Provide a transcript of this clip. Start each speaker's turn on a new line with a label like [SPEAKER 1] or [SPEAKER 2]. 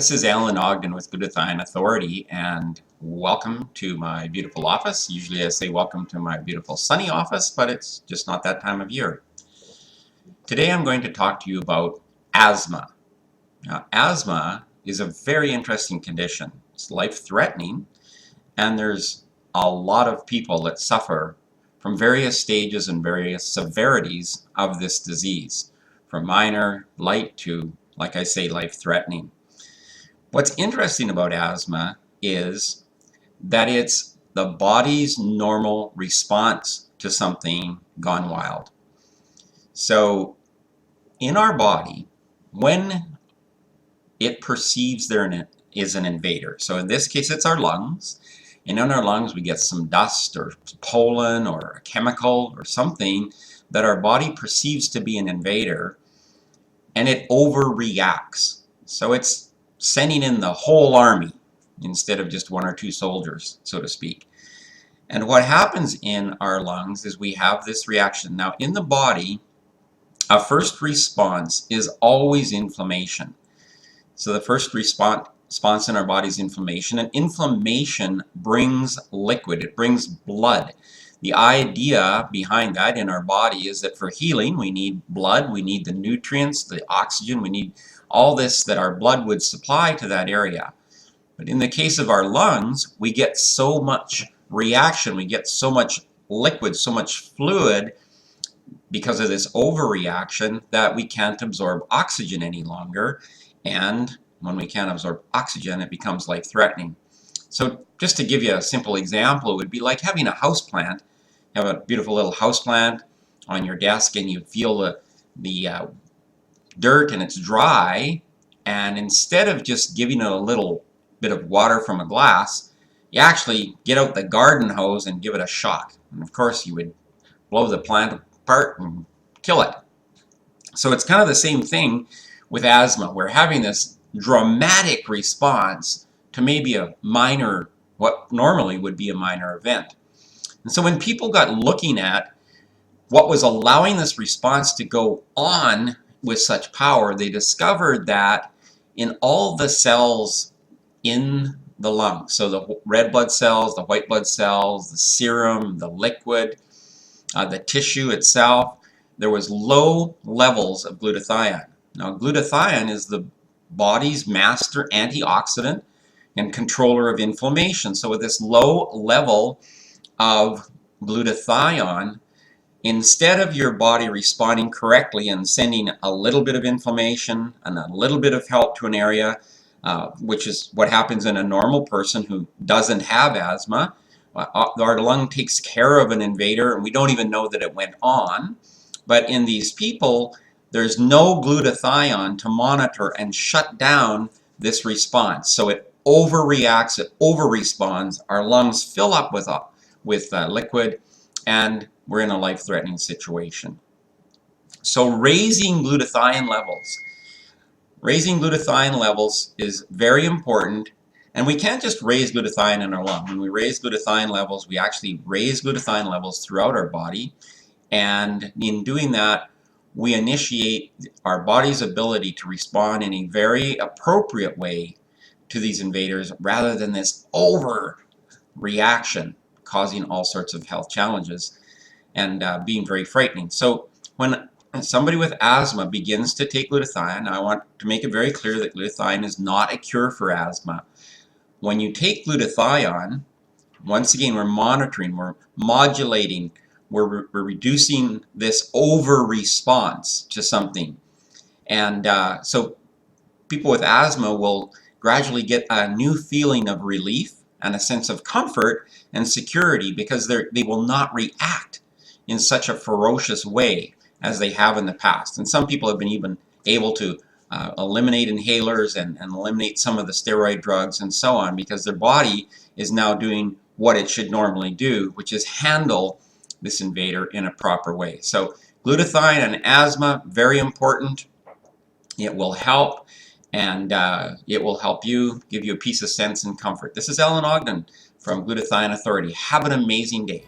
[SPEAKER 1] This is Alan Ogden with Glutathione Authority, and welcome to my beautiful office. Usually I say welcome to my beautiful sunny office, but it's just not that time of year. Today I'm going to talk to you about asthma. Now, asthma is a very interesting condition. It's life-threatening, and there's a lot of people that suffer from various stages and various severities of this disease, from minor, light to, like I say, life-threatening. What's interesting about asthma is that it's the body's normal response to something gone wild. So in our body, when it perceives there is an invader, so in this case it's our lungs, and in our lungs we get some dust or pollen or a chemical or something that our body perceives to be an invader, and it overreacts. So it's sending in the whole army instead of just one or two soldiers, so to speak. And what happens in our lungs is we have this reaction. Now, in the body, a first response is always inflammation. So the first response in our body is inflammation, and inflammation brings liquid, it brings blood. The idea behind that in our body is that for healing we need blood, we need the nutrients, the oxygen, we need all this that our blood would supply to that area. But in the case of our lungs, we get so much reaction, we get so much liquid, so much fluid because of this overreaction that we can't absorb oxygen any longer. And when we can't absorb oxygen, it becomes life-threatening. So just to give you a simple example, it would be like having a house plant. You have a beautiful little house plant on your desk and you feel the dirt and it's dry, and instead of just giving it a little bit of water from a glass, you actually get out the garden hose and give it a shock. And of course you would blow the plant apart and kill it. So it's kind of the same thing with asthma. We're having this dramatic response to maybe a minor, what normally would be a minor event. And so when people got looking at what was allowing this response to go on with such power, they discovered that in all the cells in the lungs, so the red blood cells, the white blood cells, the serum, the liquid, the tissue itself, there was low levels of glutathione. Now, glutathione is the body's master antioxidant and controller of inflammation. So with this low level of glutathione, instead of your body responding correctly and sending a little bit of inflammation and a little bit of help to an area, which is what happens in a normal person who doesn't have asthma, our lung takes care of an invader and we don't even know that it went on. But in these people, there's no glutathione to monitor and shut down this response. So it overreacts, it overresponds, our lungs fill up with liquid, and we're in a life-threatening situation. So raising glutathione levels is very important, and we can't just raise glutathione in our lung. When we raise glutathione levels, we actually raise glutathione levels throughout our body, and in doing that, we initiate our body's ability to respond in a very appropriate way to these invaders rather than this overreaction causing all sorts of health challenges and being very frightening. So when somebody with asthma begins to take glutathione, I want to make it very clear that glutathione is not a cure for asthma. When you take glutathione, once again, we're monitoring, we're modulating, we're reducing this over-response to something. And so people with asthma will gradually get a new feeling of relief and a sense of comfort and security because they will not react in such a ferocious way as they have in the past. And some people have been even able to eliminate inhalers and eliminate some of the steroid drugs and so on because their body is now doing what it should normally do, which is handle this invader in a proper way. So glutathione and asthma, very important. It will help, and it will help you, give you a piece of sense and comfort. This is Alan Ogden from Glutathione Authority. Have an amazing day.